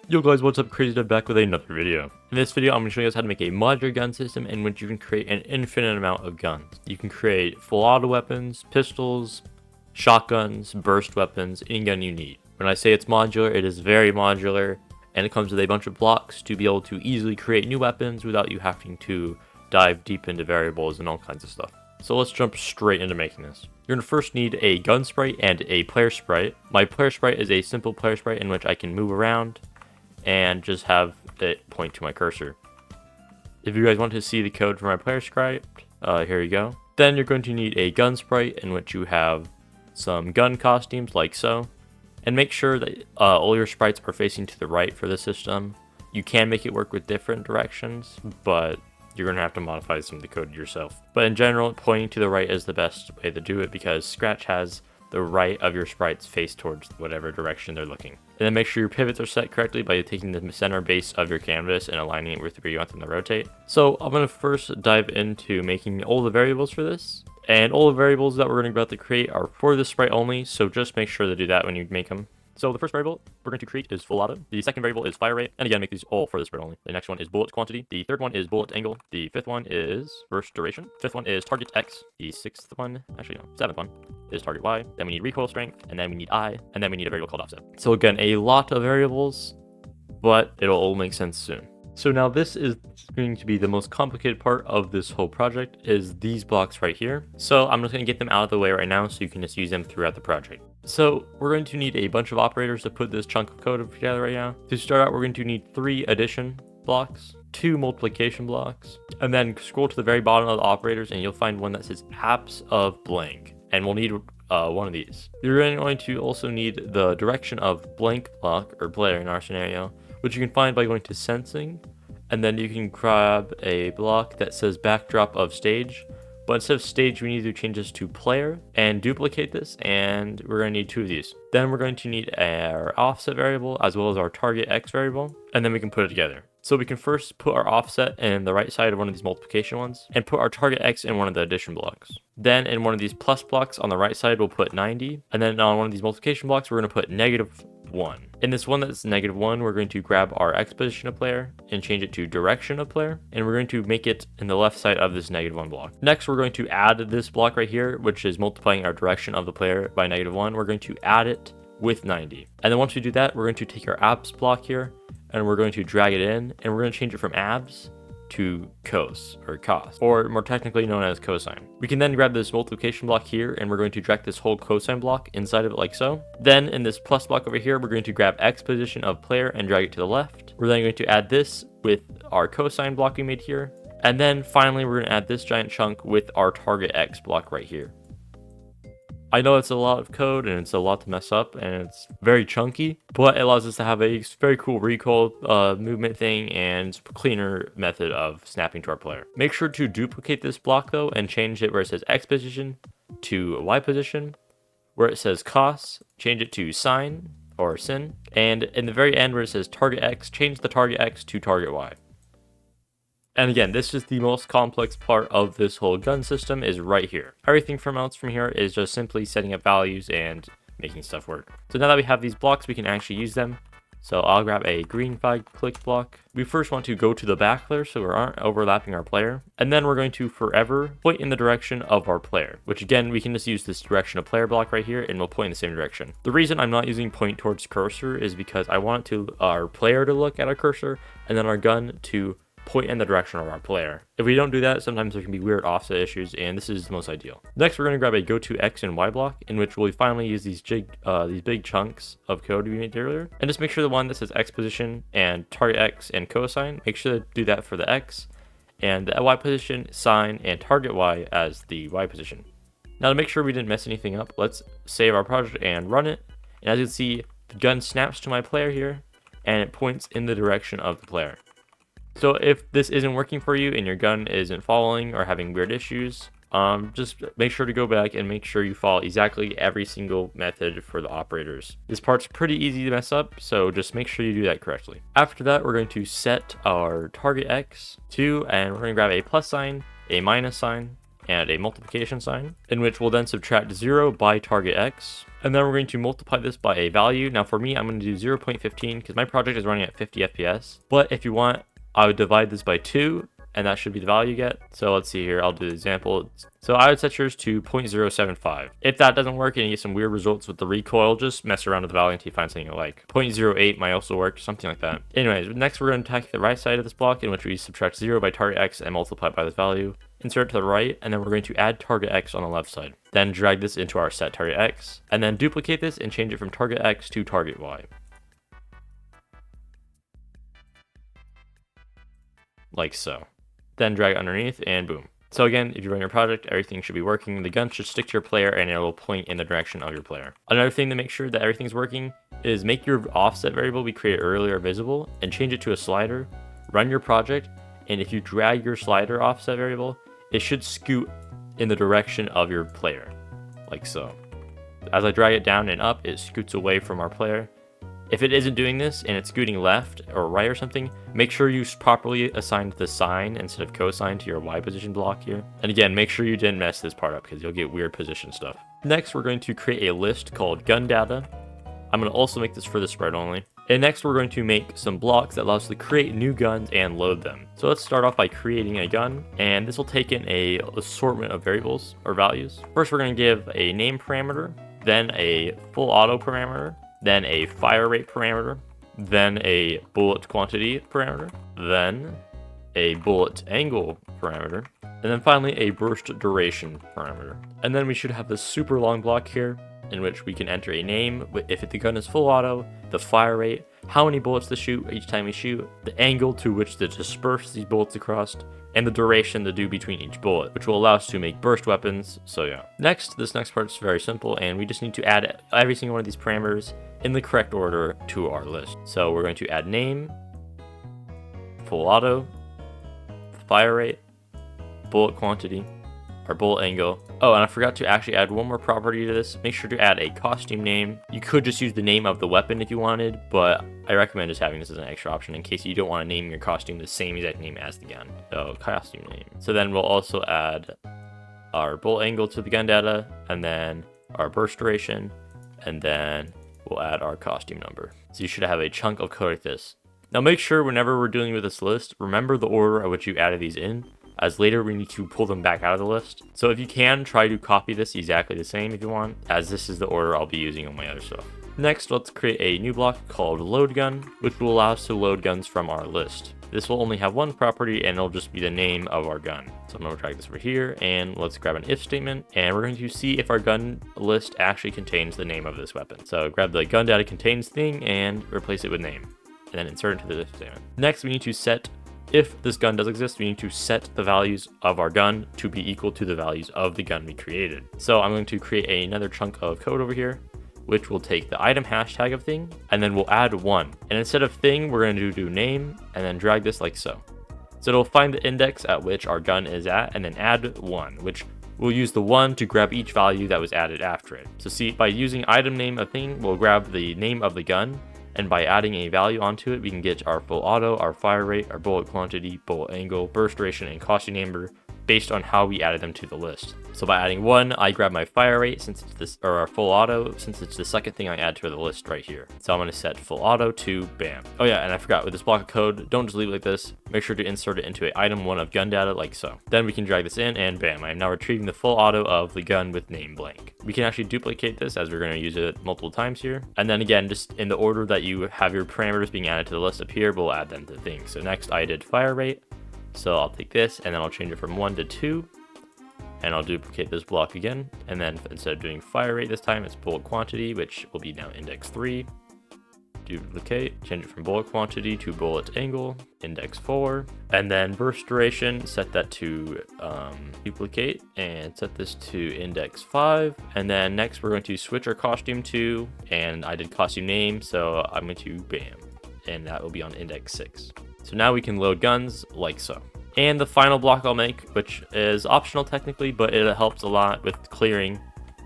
Yo guys, what's up? TheKrazyDev back with another video. In this video, I'm going to show you guys how to make a modular gun system in which you can create an infinite amount of guns. You can create full auto weapons, pistols, shotguns, burst weapons, any gun you need. When I say it's modular, it is very modular, and it comes with a bunch of blocks to be able to easily create new weapons without you having to dive deep into variables and all kinds of stuff. So let's jump straight into making this. You're going to first need a gun sprite and a player sprite. My player sprite is a simple player sprite in which I can move around and just have it point to my cursor. If you guys want to see the code for my player sprite, here you go. Then you're going to need a gun sprite in which you have some gun costumes like so. And make sure that all your sprites are facing to the right for the system. You can make it work with different directions, but you're going to have to modify some of the code yourself. But in general, pointing to the right is the best way to do it because Scratch has the right of your sprites face towards whatever direction they're looking. And then make sure your pivots are set correctly by taking the center base of your canvas and aligning it with where you want them to rotate. So I'm going to first dive into making all the variables for this. And all the variables that we're going to about to create are for the sprite only, so just make sure to do that when you make them. So the first variable we're going to create is full auto. The second variable is fire rate, and again, make these all for the sprite only. The next one is bullet quantity. The third one is bullet angle. The fifth one is burst duration. Fifth one is target X. The sixth one, actually no, seventh one is target Y. Then we need recoil strength, and then we need I, and then we need a variable called offset. So again, a lot of variables, but it'll all make sense soon. So now this is going to be the most complicated part of this whole project, is these blocks right here. So I'm just going to get them out of the way right now so you can just use them throughout the project. So we're going to need a bunch of operators to put this chunk of code together right now. To start out, we're going to need 3 addition blocks, 2 multiplication blocks, and then scroll to the very bottom of the operators and you'll find one that says apps of blank. And we'll need one of these. You're going to also need the direction of blank block or player in our scenario, which you can find by going to sensing, and then you can grab a block that says backdrop of stage. But instead of stage, we need to change this to player and duplicate this, and we're going to need 2 of these. Then we're going to need our offset variable as well as our target X variable, and then we can put it together. So we can first put our offset in the right side of one of these multiplication ones and put our target X in one of the addition blocks. Then in one of these plus blocks on the right side, we'll put 90. And then on one of these multiplication blocks, we're going to put -1. In this one that's -1, we're going to grab our X position of player and change it to direction of player. And we're going to make it in the left side of this -1 block. Next, we're going to add this block right here, which is multiplying our direction of the player by -1. We're going to add it with 90. And then once we do that, we're going to take our apps block here and we're going to drag it in, and we're going to change it from abs to cos, or cos, or more technically known as cosine. We can then grab this multiplication block here, and we're going to drag this whole cosine block inside of it like so. Then in this plus block over here, we're going to grab X position of player and drag it to the left. We're then going to add this with our cosine block we made here. And then finally, we're going to add this giant chunk with our target X block right here. I know it's a lot of code and it's a lot to mess up and it's very chunky, but it allows us to have a very cool recoil movement thing and cleaner method of snapping to our player. Make sure to duplicate this block though and change it where it says X position to Y position. Where it says cos, change it to sine or sin. And in the very end where it says target X, change the target X to target Y. And again, this is the most complex part of this whole gun system, is right here. Everything from here is just simply setting up values and making stuff work. So now that we have these blocks, we can actually use them. So I'll grab a green 5-click block. We first want to go to the back layer so we aren't overlapping our player. And then we're going to forever point in the direction of our player, which again, we can just use this direction of player block right here and we'll point in the same direction. The reason I'm not using point towards cursor is because I want our player to look at our cursor and then our gun to point in the direction of our player. If we don't do that, sometimes there can be weird offset issues, and this is the most ideal. Next, we're going to grab a go to X and Y block, in which we'll finally use these big chunks of code we made earlier, and just make sure the one that says X position and target X and cosine, make sure to do that for the X, and the Y position, sine, and target Y as the Y position. Now to make sure we didn't mess anything up, let's save our project and run it. And as you can see, the gun snaps to my player here, and it points in the direction of the player. So if this isn't working for you and your gun isn't following or having weird issues, just make sure to go back and make sure you follow exactly every single method for the operators. This part's pretty easy to mess up, so just make sure you do that correctly. After that, we're going to set our target X to, and we're going to grab a plus sign, a minus sign, and a multiplication sign, in which we'll then subtract 0 by target x, and then we're going to multiply this by a value. Now for me, I'm going to do 0.15 because my project is running at 50 FPS, but if you want, I would divide this by 2, and that should be the value you get. So let's see here, I'll do the example. So I would set yours to 0.075. If that doesn't work and you get some weird results with the recoil, just mess around with the value until you find something you like. 0.08 might also work, something like that. Anyways, next we're going to attack the right side of this block, in which we subtract 0 by target x and multiply by this value. Insert it to the right, and then we're going to add target x on the left side. Then drag this into our set target x, and then duplicate this and change it from target x to target y. Like so. Then drag it underneath and boom. So again, if you run your project, everything should be working. The gun should stick to your player and it will point in the direction of your player. Another thing to make sure that everything's working is make your offset variable we created earlier visible and change it to a slider. Run your project, and if you drag your slider offset variable, it should scoot in the direction of your player, like so. As I drag it down and up, it scoots away from our player. If it isn't doing this and it's scooting left or right or something, make sure you properly assigned the sine instead of cosine to your Y position block here. And again, make sure you didn't mess this part up because you'll get weird position stuff. Next, we're going to create a list called gun data. I'm going to also make this for the spread only. And next, we're going to make some blocks that allow us to create new guns and load them. So let's start off by creating a gun, and this will take in a assortment of variables or values. First, we're going to give a name parameter, then a full auto parameter, then a fire rate parameter, then a bullet quantity parameter, then a bullet angle parameter, and then finally a burst duration parameter. And then we should have this super long block here in which we can enter a name, if the gun is full auto, the fire rate, how many bullets to shoot each time we shoot, the angle to which to disperse these bullets across, and the duration to do between each bullet, which will allow us to make burst weapons. So yeah. Next, this next part is very simple, and we just need to add every single one of these parameters in the correct order to our list. So we're going to add name, full auto, fire rate, bullet quantity, our bullet angle. Oh, and I forgot to actually add one more property to this. Make sure to add a costume name. You could just use the name of the weapon if you wanted, but I recommend just having this as an extra option in case you don't want to name your costume the same exact name as the gun. So costume name. So then we'll also add our bullet angle to the gun data, and then our burst duration, and then we'll add our costume number. So you should have a chunk of code like this. Now make sure whenever we're dealing with this list, remember the order at which you added these in, as later we need to pull them back out of the list. So if you can, try to copy this exactly the same if you want, as this is the order I'll be using on my other stuff. Next, let's create a new block called load gun, which will allow us to load guns from our list. This will only have one property, and it'll just be the name of our gun. So I'm going to drag this over here, and let's grab an if statement, and we're going to see if our gun list actually contains the name of this weapon. So grab the gun data contains thing and replace it with name, and then insert it into the if statement. Next, we need to set, if this gun does exist, we need to set the values of our gun to be equal to the values of the gun we created. So I'm going to create another chunk of code over here, which will take the item hashtag of thing, and then we'll add 1. And instead of thing, we're going to do name, and then drag this like so. So it'll find the index at which our gun is at, and then add 1, which we'll use the 1 to grab each value that was added after it. So see, by using item name of thing, we'll grab the name of the gun, and by adding a value onto it, we can get our full auto, our fire rate, our bullet quantity, bullet angle, burst duration, and costume number based on how we added them to the list. So by adding 1, I grab my fire rate since it's this, or our full auto, since it's the second thing I add to the list right here. So I'm going to set full auto to bam. Oh yeah, and I forgot, with this block of code, don't just leave it like this. Make sure to insert it into a item 1 of gun data like so. Then we can drag this in, and bam, I am now retrieving the full auto of the gun with name blank. We can actually duplicate this as we're going to use it multiple times here. And then again, just in the order that you have your parameters being added to the list up here, we'll add them to things. So next I did fire rate. So I'll take this, and then I'll change it from 1 to 2, and I'll duplicate this block again, and then instead of doing fire rate this time, it's bullet quantity, which will be now index 3. Duplicate, change it from bullet quantity to bullet angle, index 4, and then burst duration, set that to duplicate, and set this to index 5, and then next we're going to switch our costume to, and I did costume name, so I'm going to bam, and that will be on index 6. So now we can load guns like so. And the final block I'll make, which is optional technically, but it helps a lot with clearing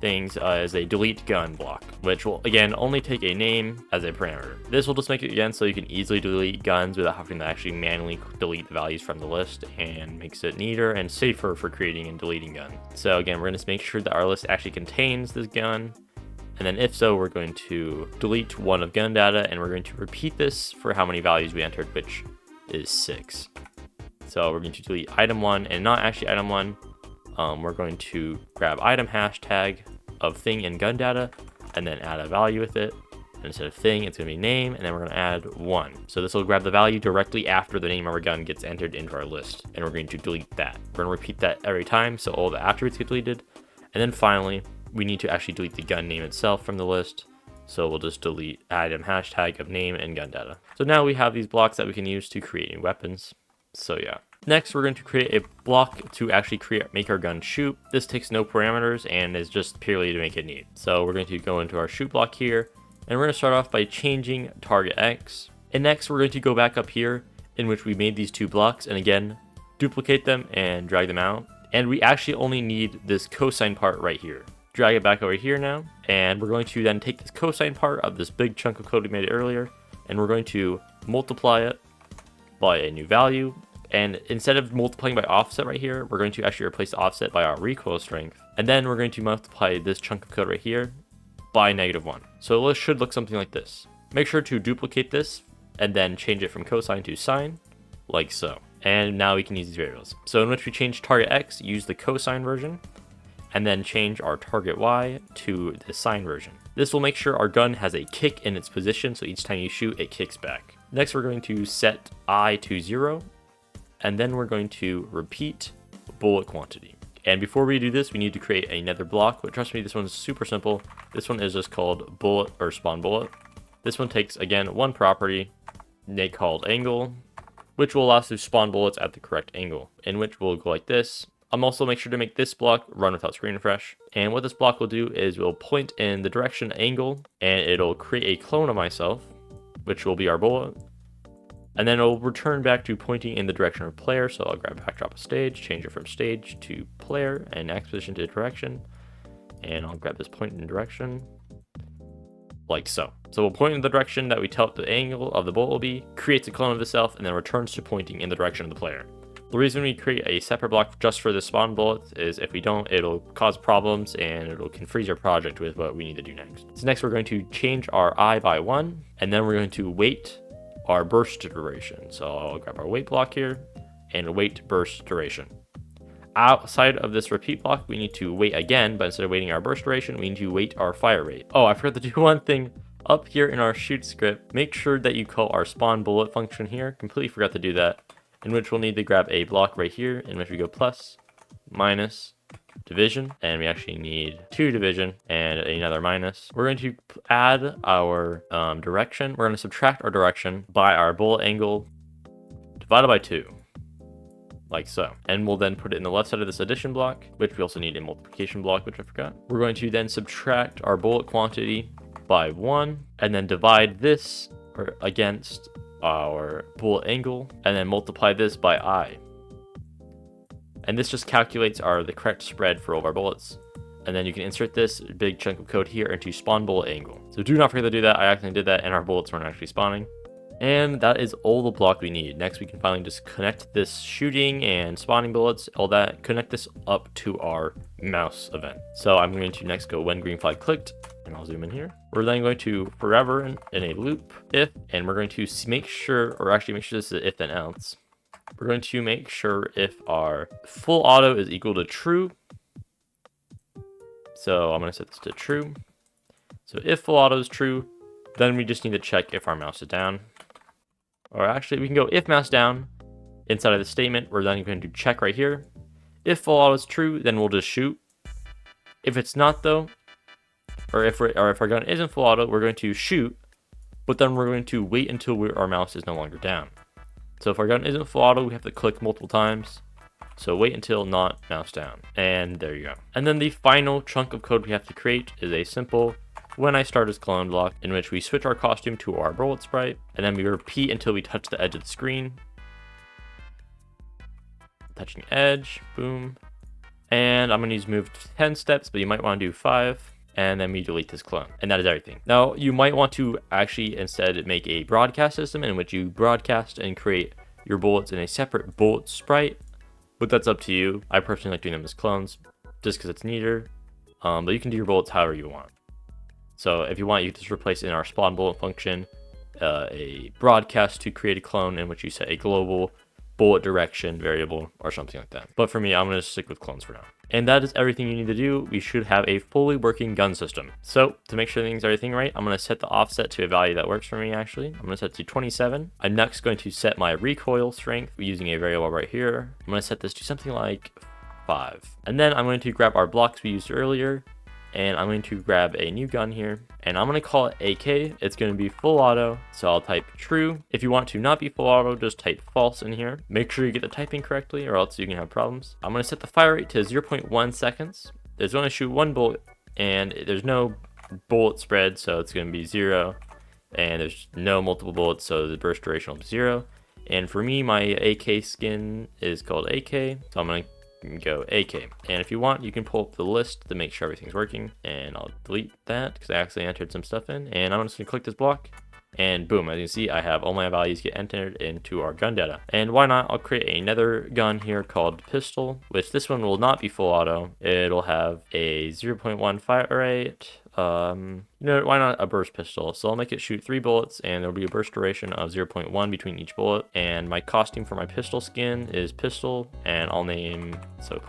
things is a delete gun block, which will again only take a name as a parameter. This will just make it again so you can easily delete guns without having to actually manually delete the values from the list, and makes it neater and safer for creating and deleting guns. So again, we're going to make sure that our list actually contains this gun, and then if so, we're going to delete one of gun data, and we're going to repeat this for how many values we entered, which is 6. So we're going to delete item 1 and not actually item 1. We're going to grab item hashtag of thing and gun data and then add a value with it. And instead of thing, it's going to be name, and then we're going to add 1. So this will grab the value directly after the name of our gun gets entered into our list, and we're going to delete that. We're going to repeat that every time so all the attributes get deleted. And then finally, we need to actually delete the gun name itself from the list. So we'll just delete item hashtag of name and gun data. So now we have these blocks that we can use to create new weapons. So yeah. Next, we're going to create a block to actually make our gun shoot. This takes no parameters and is just purely to make it neat. So we're going to go into our shoot block here, and we're going to start off by changing target X. And next, we're going to go back up here in which we made these 2 blocks, and again, duplicate them and drag them out. And we actually only need this cosine part right here. Drag it back over here now, and we're going to then take this cosine part of this big chunk of code we made earlier, and we're going to multiply it by a new value. And instead of multiplying by offset right here, we're going to actually replace the offset by our recoil strength. And then we're going to multiply this chunk of code right here by -1. So it should look something like this. Make sure to duplicate this and then change it from cosine to sine, like so. And now we can use these variables. So in which we change target X, use the cosine version, and then change our target Y to the sine version. This will make sure our gun has a kick in its position, so each time you shoot, it kicks back. Next, we're going to set I to 0, and then we're going to repeat bullet quantity. And before we do this, we need to create another block, but trust me, this one's super simple. This one is just called bullet or spawn bullet. This one takes, again, one property, called angle, which will allow us to spawn bullets at the correct angle, in which we'll go like this. Also make sure to make this block run without screen refresh. And what this block will do is we'll point in the direction angle, and it'll create a clone of myself, which will be our bullet. And then it'll return back to pointing in the direction of player. So I'll grab backdrop of stage, change it from stage to player, and X position to direction. And I'll grab this point in direction, like so. So we'll point in the direction that we tell it the angle of the bullet will be, creates a clone of itself, and then returns to pointing in the direction of the player. The reason we create a separate block just for the spawn bullets is if we don't, it'll cause problems and can freeze our project with what we need to do next. So next we're going to change our I by 1, and then we're going to wait our burst duration. So I'll grab our wait block here and wait burst duration. Outside of this repeat block, we need to wait again, but instead of waiting our burst duration, we need to wait our fire rate. Oh, I forgot to do one thing. Up here in our shoot script, make sure that you call our spawn bullet function here. Completely forgot to do that. In which we'll need to grab a block right here, in which we go plus, minus, division, and we actually need 2 division and another minus. We're going to add our direction. We're going to subtract our direction by our bullet angle divided by 2, like so. And we'll then put it in the left side of this addition block, which we also need a multiplication block, which I forgot. We're going to then subtract our bullet quantity by 1, and then divide this against our bullet angle, and then multiply this by I. And this just calculates the correct spread for all of our bullets. And then you can insert this big chunk of code here into spawn bullet angle. So do not forget to do that. I accidentally did that and our bullets weren't actually spawning. And that is all the block we need. Next, we can finally just connect this shooting and spawning bullets, all that, connect this up to our mouse event. So I'm going to next go when green flag clicked, and I'll zoom in here. We're then going to forever in a loop if, and we're going to make sure, or actually make sure this is if then else. We're going to make sure if our full auto is equal to true. So I'm going to set this to true. So if full auto is true, then we just need to check if our mouse is down. Or actually, we can go if mouse down inside of the statement. We're then going to check right here. If full auto is true, then we'll just shoot. If it's not though, or if our gun isn't full auto, we're going to shoot, but then we're going to wait until our mouse is no longer down. So if our gun isn't full auto, we have to click multiple times. So wait until not mouse down. And there you go. And then the final chunk of code we have to create is a simple when I start as clone block, in which we switch our costume to our bullet sprite, and then we repeat until we touch the edge of the screen. Touching edge, boom. And I'm going to use move 10 steps, but you might want to do 5. And then we delete this clone. And that is everything. Now, you might want to actually instead make a broadcast system in which you broadcast and create your bullets in a separate bullet sprite. But that's up to you. I personally like doing them as clones just because it's neater. But you can do your bullets however you want. So if you want, you can just replace in our spawn bullet function a broadcast to create a clone in which you set a global bullet direction variable or something like that. But for me, I'm going to stick with clones for now. And that is everything you need to do. We should have a fully working gun system. So to make sure things are everything right, I'm going to set the offset to a value that works for me actually. I'm going to set it to 27. I'm next going to set my recoil strength using a variable right here. I'm going to set this to something like 5. And then I'm going to grab our blocks we used earlier. And I'm going to grab a new gun here, and I'm going to call it AK. It's going to be full auto, so I'll type true. If you want to not be full auto, just type false in here. Make sure you get the typing correctly, or else you can have problems. I'm going to set the fire rate to 0.1 seconds. There's going to shoot 1 bullet, and there's no bullet spread, so it's going to be 0. And there's no multiple bullets, so the burst duration will be 0. And for me, my AK skin is called AK, so I'm going to go AK. And if you want, you can pull up the list to make sure everything's working, and I'll delete that because I actually entered some stuff in. And I'm just gonna click this block, and boom, as you can see, I have all my values get entered into our gun data. And why not, I'll create another gun here called pistol, which this one will not be full auto. It'll have a 0.1 fire rate. You know, why not a burst pistol? So I'll make it shoot 3 bullets, and there'll be a burst duration of 0.1 between each bullet. And my costume for my pistol skin is pistol, and I'll name, so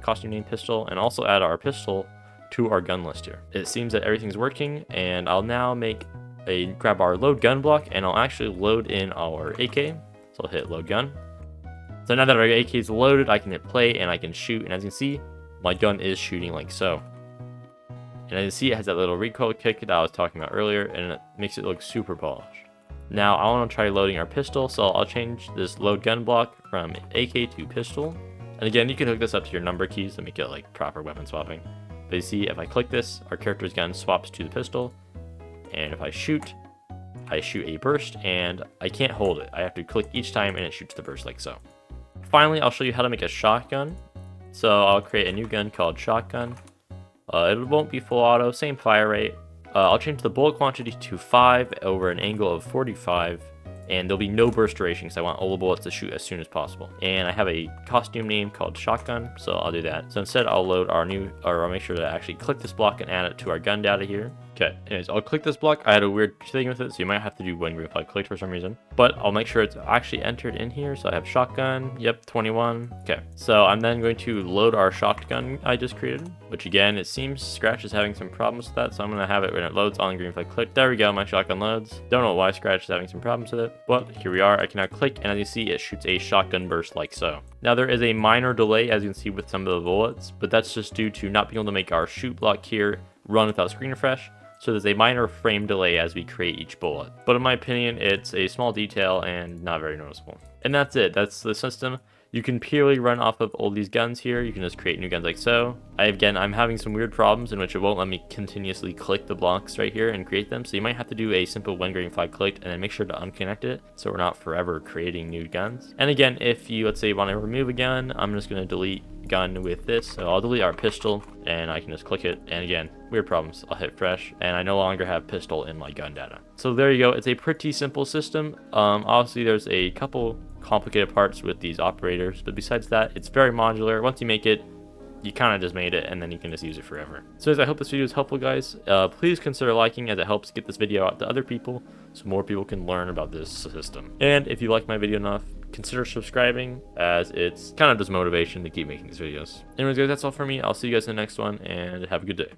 costume name pistol, and also add our pistol to our gun list here. It seems that everything's working, and I'll now grab our load gun block, and I'll actually load in our AK. So I'll hit load gun. So now that our AK is loaded, I can hit play and I can shoot, and as you can see, my gun is shooting like so. And as you see, it has that little recoil kick that I was talking about earlier, and it makes it look super polished. Now I want to try loading our pistol, so I'll change this load gun block from AK to pistol. And again, you can hook this up to your number keys to make it like proper weapon swapping. But you see, if I click this, our character's gun swaps to the pistol. And if I shoot a burst, and I can't hold it. I have to click each time and it shoots the burst like so. Finally, I'll show you how to make a shotgun. So I'll create a new gun called shotgun. It won't be full auto, same fire rate. I'll change the bullet quantity to 5 over an angle of 45, and there'll be no burst duration because I want all the bullets to shoot as soon as possible. And I have a costume name called shotgun, so I'll do that. So instead, I'll load I'll make sure to actually click this block and add it to our gun data here. Okay, anyways, I'll click this block. I had a weird thing with it, so you might have to do one group if I clicked for some reason. But I'll make sure it's actually entered in here. So I have shotgun, yep, 21. Okay, so I'm then going to load our shotgun I just created, which again, it seems Scratch is having some problems with that. So I'm gonna have it when it loads on green if I click. There we go, my shotgun loads. Don't know why Scratch is having some problems with it, but here we are. I can now click, and as you see, it shoots a shotgun burst like so. Now there is a minor delay, as you can see with some of the bullets, but that's just due to not being able to make our shoot block here run without screen refresh. So there's a minor frame delay as we create each bullet. But in my opinion, it's a small detail and not very noticeable. And that's it. That's the system. You can purely run off of all these guns here. You can just create new guns like so. I'm having some weird problems in which it won't let me continuously click the blocks right here and create them. So you might have to do a simple when green flag clicked and then make sure to unconnect it so we're not forever creating new guns. And again, if you, let's say, want to remove a gun, I'm just going to delete gun with this. So I'll delete our pistol and I can just click it. And again, weird problems. I'll hit fresh and I no longer have pistol in my gun data. So there you go. It's a pretty simple system. Obviously there's a couple complicated parts with these operators, but besides that, it's very modular. Once you make it, you kind of just made it, and then you can just use it forever. So I hope this video is helpful, guys. Please consider liking, as it helps get this video out to other people so more people can learn about this system. And if you like my video enough, consider subscribing, as it's kind of just motivation to keep making these videos. Anyways, guys, that's all for me. I'll see you guys in the next one, and have a good day.